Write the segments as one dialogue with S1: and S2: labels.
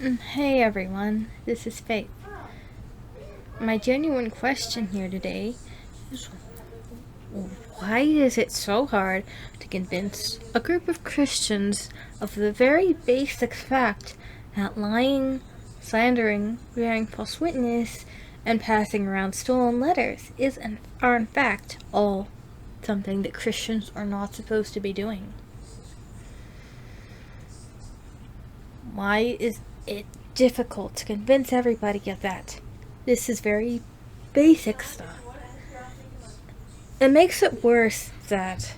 S1: Hey everyone, this is Faith. My genuine question here today is why is it so hard to convince a group of Christians of the very basic fact that lying, slandering, bearing false witness, and passing around stolen letters are in fact all something that Christians are not supposed to be doing? Why is it difficult to convince everybody of that? This is very basic stuff. It makes it worse that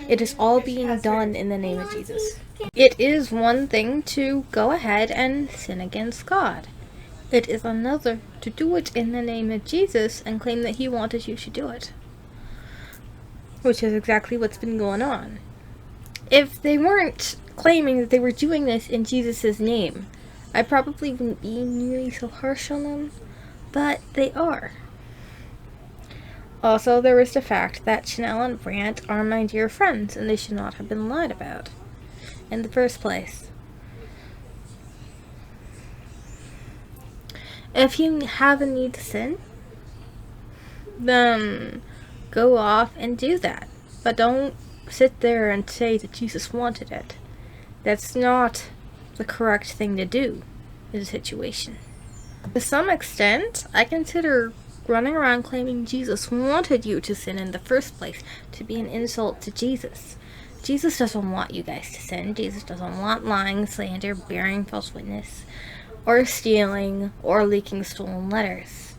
S1: it is all being done in the name of Jesus. It is one thing to go ahead and sin against God. It is another to do it in the name of Jesus and claim that He wanted you to do it. Which is exactly what's been going on. If they weren't claiming that they were doing this in Jesus' name, I probably wouldn't be nearly so harsh on them, but they are. Also, there is the fact that Chanel and Brandt are my dear friends, and they should not have been lied about in the first place. If you have a need to sin, then go off and do that. But don't sit there and say that Jesus wanted it. That's not the correct thing to do in a situation. To some extent, I consider running around claiming Jesus wanted you to sin in the first place to be an insult to Jesus. Jesus doesn't want you guys to sin. Jesus doesn't want lying, slander, bearing false witness, or stealing, or leaking stolen letters.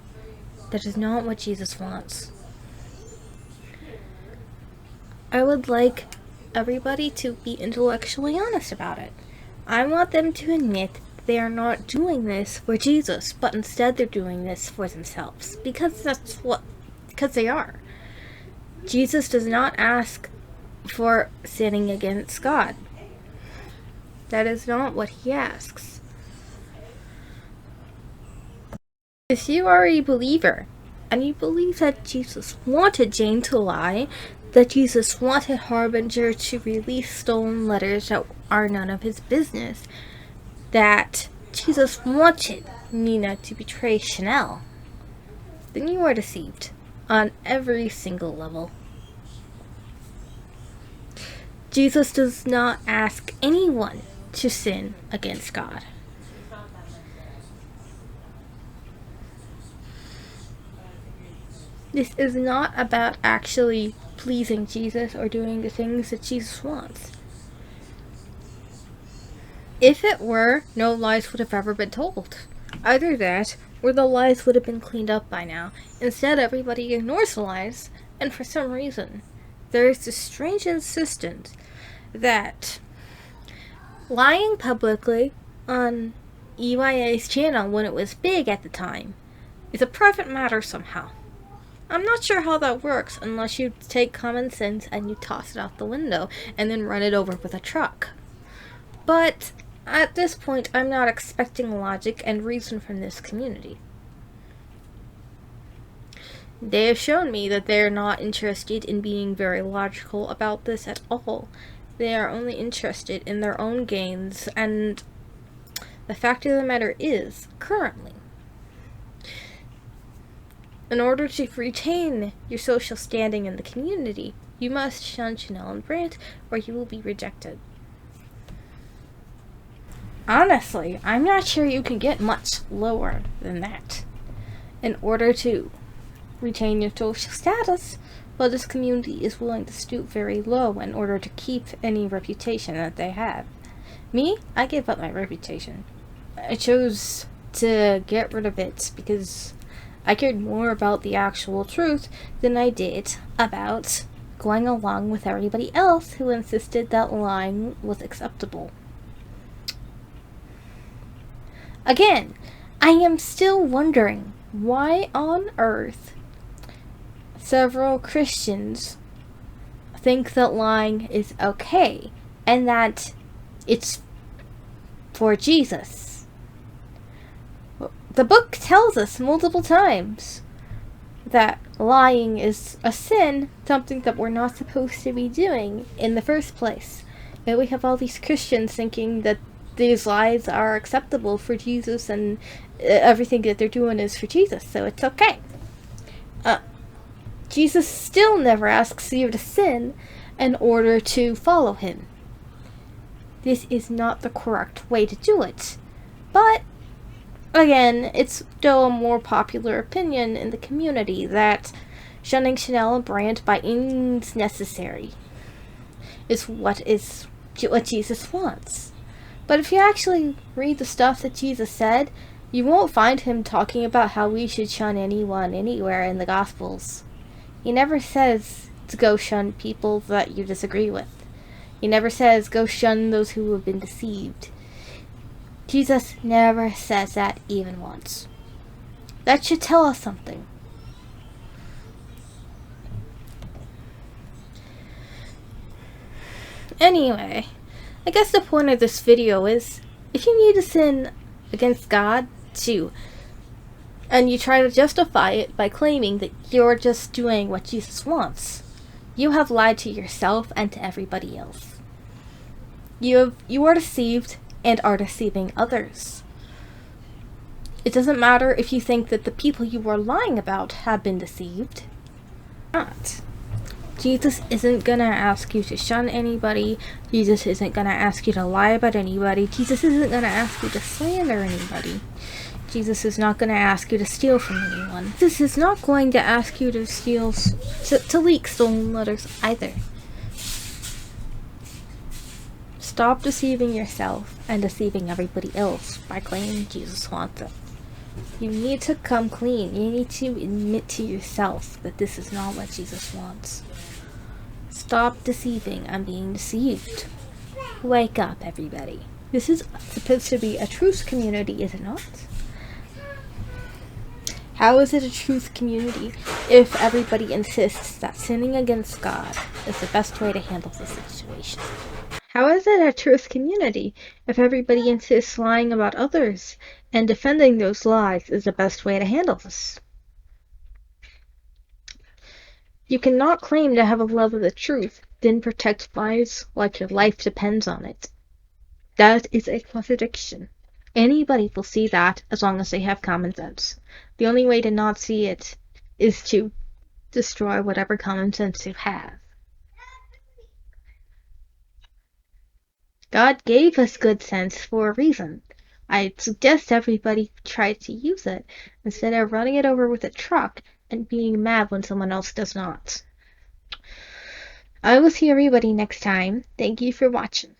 S1: That is not what Jesus wants. I would like everybody to be intellectually honest about it. I want them to admit they are not doing this for Jesus, but instead they're doing this for themselves. Because they are. Jesus does not ask for sinning against God. That is not what He asks. If you are a believer, and you believe that Jesus wanted Jane to lie, that Jesus wanted Harbinger to release stolen letters that are none of his business, that Jesus wanted Nina to betray Chanel, then you are deceived on every single level. Jesus does not ask anyone to sin against God. This is not about actually pleasing Jesus or doing the things that Jesus wants. If it were, no lies would have ever been told. Either that, or the lies would have been cleaned up by now. Instead, everybody ignores the lies, and for some reason, there is this strange insistence that lying publicly on EYA's channel when it was big at the time is a private matter somehow. I'm not sure how that works unless you take common sense and you toss it out the window and then run it over with a truck. But at this point, I'm not expecting logic and reason from this community. They have shown me that they are not interested in being very logical about this at all. They are only interested in their own gains, and the fact of the matter is, currently, in order to retain your social standing in the community, you must shun Chanel and Brandt, or you will be rejected. Honestly, I'm not sure you can get much lower than that in order to retain your social status, but this community is willing to stoop very low in order to keep any reputation that they have. Me, I gave up my reputation. I chose to get rid of it because I cared more about the actual truth than I did about going along with everybody else who insisted that lying was acceptable. Again, I am still wondering why on earth several Christians think that lying is okay and that it's for Jesus. The book tells us multiple times that lying is a sin, something that we're not supposed to be doing in the first place. And we have all these Christians thinking that these lies are acceptable for Jesus, and everything that they're doing is for Jesus, so it's okay. Jesus still never asks you to sin in order to follow him. This is not the correct way to do it. But, again, it's still a more popular opinion in the community that shunning Chanel and Brandt by any means necessary is what Jesus wants. But if you actually read the stuff that Jesus said, you won't find him talking about how we should shun anyone anywhere in the Gospels. He never says to go shun people that you disagree with. He never says go shun those who have been deceived. Jesus never says that even once. That should tell us something. Anyway, I guess the point of this video is, if you need to sin against God too, and you try to justify it by claiming that you're just doing what Jesus wants, you have lied to yourself and to everybody else. You are deceived and are deceiving others. It doesn't matter if you think that the people you are lying about have been deceived. Not. Jesus isn't gonna ask you to shun anybody. Jesus isn't gonna ask you to lie about anybody. Jesus isn't gonna ask you to slander anybody. Jesus is not going to ask you to steal from anyone. Jesus is not going to ask you to to leak stolen letters either. Stop deceiving yourself and deceiving everybody else by claiming Jesus wants it. You need to come clean. You need to admit to yourself that this is not what Jesus wants. Stop deceiving and being deceived. Wake up, everybody. This is supposed to be a truth community, is it not? How is it a truth community if everybody insists that sinning against God is the best way to handle the situation? How is it a truth community if everybody insists lying about others and defending those lies is the best way to handle this? You cannot claim to have a love of the truth, then protect lies like your life depends on it. That is a contradiction. Anybody will see that as long as they have common sense. The only way to not see it is to destroy whatever common sense you have. God gave us good sense for a reason. I suggest everybody try to use it instead of running it over with a truck and being mad when someone else does not. I will see everybody next time. Thank you for watching.